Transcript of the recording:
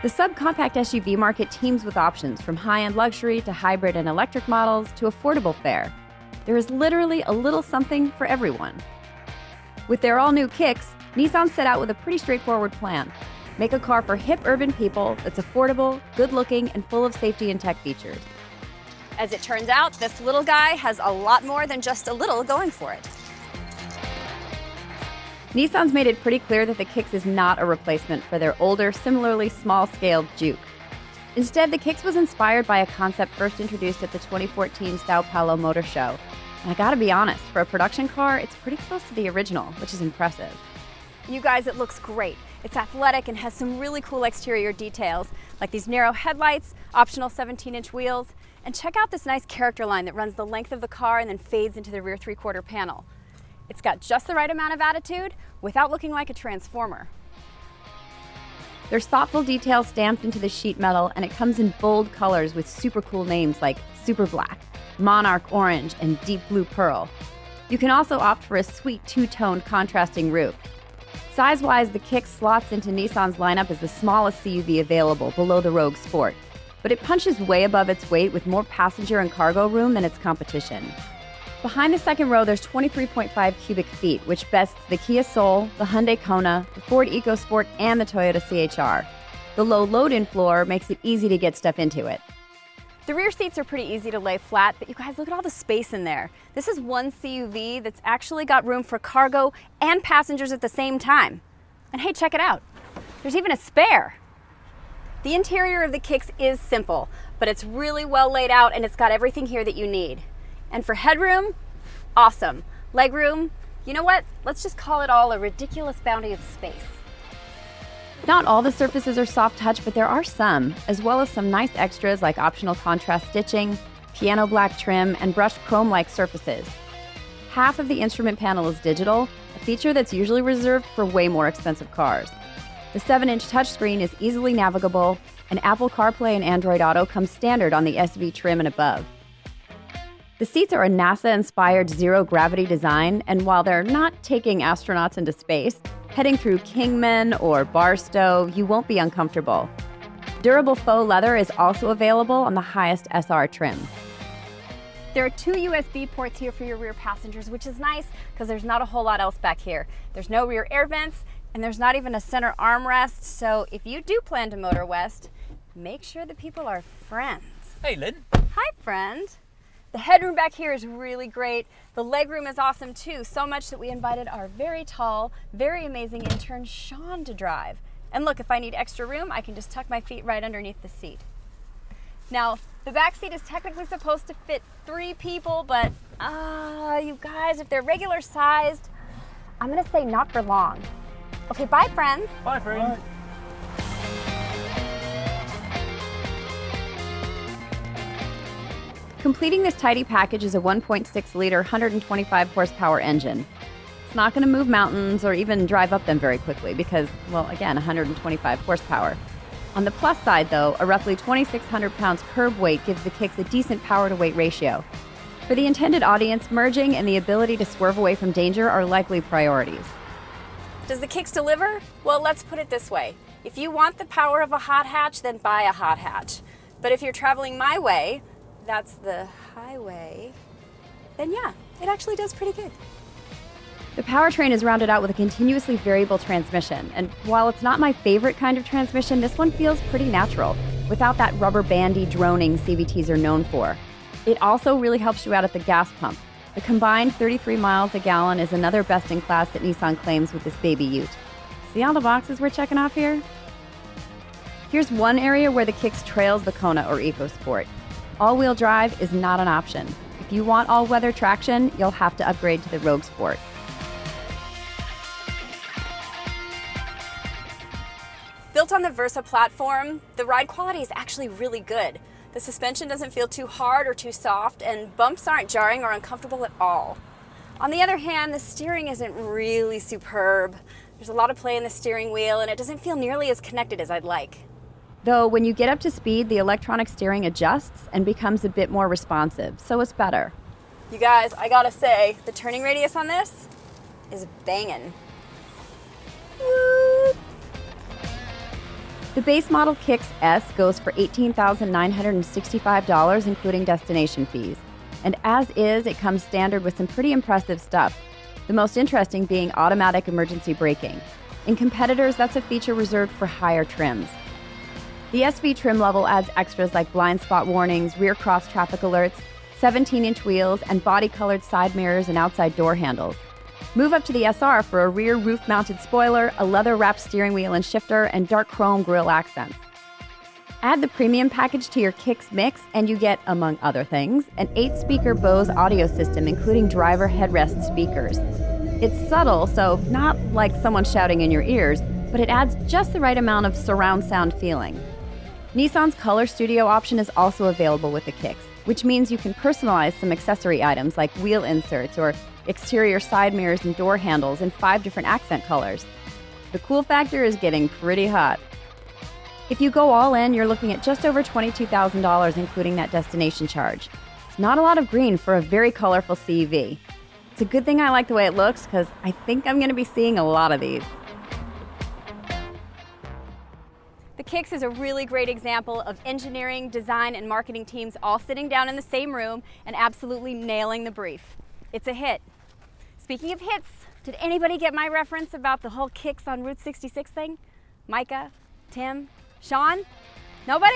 The subcompact SUV market teems with options from high-end luxury to hybrid and electric models to affordable fare. There is literally a little something for everyone. With their all-new Kicks, Nissan set out with a pretty straightforward plan. Make a car for hip urban people that's affordable, good-looking, and full of safety and tech features. As it turns out, this little guy has a lot more than just a little going for it. Nissan's made it pretty clear that the Kicks is not a replacement for their older, similarly small-scaled Juke. Instead, the Kicks was inspired by a concept first introduced at the 2014 Sao Paulo Motor Show. And I gotta be honest, for a production car, it's pretty close to the original, which is impressive. You guys, it looks great. It's athletic and has some really cool exterior details, like these narrow headlights, optional 17-inch wheels, and check out this nice character line that runs the length of the car and then fades into the rear three-quarter panel. It's got just the right amount of attitude without looking like a transformer. There's thoughtful detail stamped into the sheet metal, and it comes in bold colors with super cool names like Super Black, Monarch Orange, and Deep Blue Pearl. You can also opt for a sweet two-toned contrasting roof. Size-wise, the Kicks slots into Nissan's lineup as the smallest CUV available below the Rogue Sport, but it punches way above its weight with more passenger and cargo room than its competition. Behind the second row, there's 23.5 cubic feet, which bests the Kia Soul, the Hyundai Kona, the Ford EcoSport, and the Toyota CHR. The low load-in floor makes it easy to get stuff into it. The rear seats are pretty easy to lay flat, but you guys, look at all the space in there. This is one CUV that's actually got room for cargo and passengers at the same time. And hey, check it out. There's even a spare. The interior of the Kicks is simple, but it's really well laid out and it's got everything here that you need. And for headroom, awesome. Legroom, you know what? Let's just call it all a ridiculous bounty of space. Not all the surfaces are soft touch, but there are some, as well as some nice extras like optional contrast stitching, piano black trim, and brushed chrome-like surfaces. Half of the instrument panel is digital, a feature that's usually reserved for way more expensive cars. The 7-inch touchscreen is easily navigable, and Apple CarPlay and Android Auto come standard on the SV trim and above. The seats are a NASA-inspired zero-gravity design, and while they're not taking astronauts into space, heading through Kingman or Barstow, you won't be uncomfortable. Durable faux leather is also available on the highest SR trim. There are 2 USB ports here for your rear passengers, which is nice because there's not a whole lot else back here. There's no rear air vents, and there's not even a center armrest, so if you do plan to motor west, make sure the people are friends. Hey, Lynn. Hi, friend. The headroom back here is really great. The legroom is awesome too, so much that we invited our very tall, very amazing intern, Sean, to drive. And look, if I need extra room, I can just tuck my feet right underneath the seat. Now, the back seat is technically supposed to fit 3 people, but you guys, if they're regular sized, I'm gonna say not for long. Okay, bye, friends. Bye, friend. Bye. Completing this tidy package is a 1.6-liter, 125-horsepower engine. It's not going to move mountains or even drive up them very quickly because, well, again, 125 horsepower. On the plus side, though, a roughly 2,600 pounds curb weight gives the Kicks a decent power-to-weight ratio. For the intended audience, merging and the ability to swerve away from danger are likely priorities. Does the Kicks deliver? Well, let's put it this way. If you want the power of a hot hatch, then buy a hot hatch. But if you're traveling my way, that's the highway, then yeah, it actually does pretty good. The powertrain is rounded out with a continuously variable transmission, and while it's not my favorite kind of transmission, this one feels pretty natural, without that rubber bandy droning CVTs are known for. It also really helps you out at the gas pump. The combined 33 miles a gallon is another best in class that Nissan claims with this baby ute. See all the boxes we're checking off here? Here's one area where the Kicks trails the Kona or EcoSport. All-wheel drive is not an option. If you want all-weather traction, you'll have to upgrade to the Rogue Sport. Built on the Versa platform, the ride quality is actually really good. The suspension doesn't feel too hard or too soft, and bumps aren't jarring or uncomfortable at all. On the other hand, the steering isn't really superb. There's a lot of play in the steering wheel, and it doesn't feel nearly as connected as I'd like. Though when you get up to speed, the electronic steering adjusts and becomes a bit more responsive, so it's better. You guys, I gotta say, the turning radius on this is banging. The base model Kicks S goes for $18,965, including destination fees. And as is, it comes standard with some pretty impressive stuff, the most interesting being automatic emergency braking. In competitors, that's a feature reserved for higher trims. The SV trim level adds extras like blind spot warnings, rear cross traffic alerts, 17-inch wheels, and body-colored side mirrors and outside door handles. Move up to the SR for a rear roof-mounted spoiler, a leather-wrapped steering wheel and shifter, and dark chrome grille accents. Add the premium package to your Kicks mix, and you get, among other things, an 8-speaker Bose audio system, including driver headrest speakers. It's subtle, so not like someone shouting in your ears, but it adds just the right amount of surround sound feeling. Nissan's Color Studio option is also available with the Kicks, which means you can personalize some accessory items like wheel inserts or exterior side mirrors and door handles in 5 different accent colors. The cool factor is getting pretty hot. If you go all in, you're looking at just over $22,000, including that destination charge. It's not a lot of green for a very colorful CUV. It's a good thing I like the way it looks, because I think I'm going to be seeing a lot of these. The Kicks is a really great example of engineering, design, and marketing teams all sitting down in the same room and absolutely nailing the brief. It's a hit. Speaking of hits, did anybody get my reference about the whole Kicks on Route 66 thing? Micah? Tim? Sean? Nobody?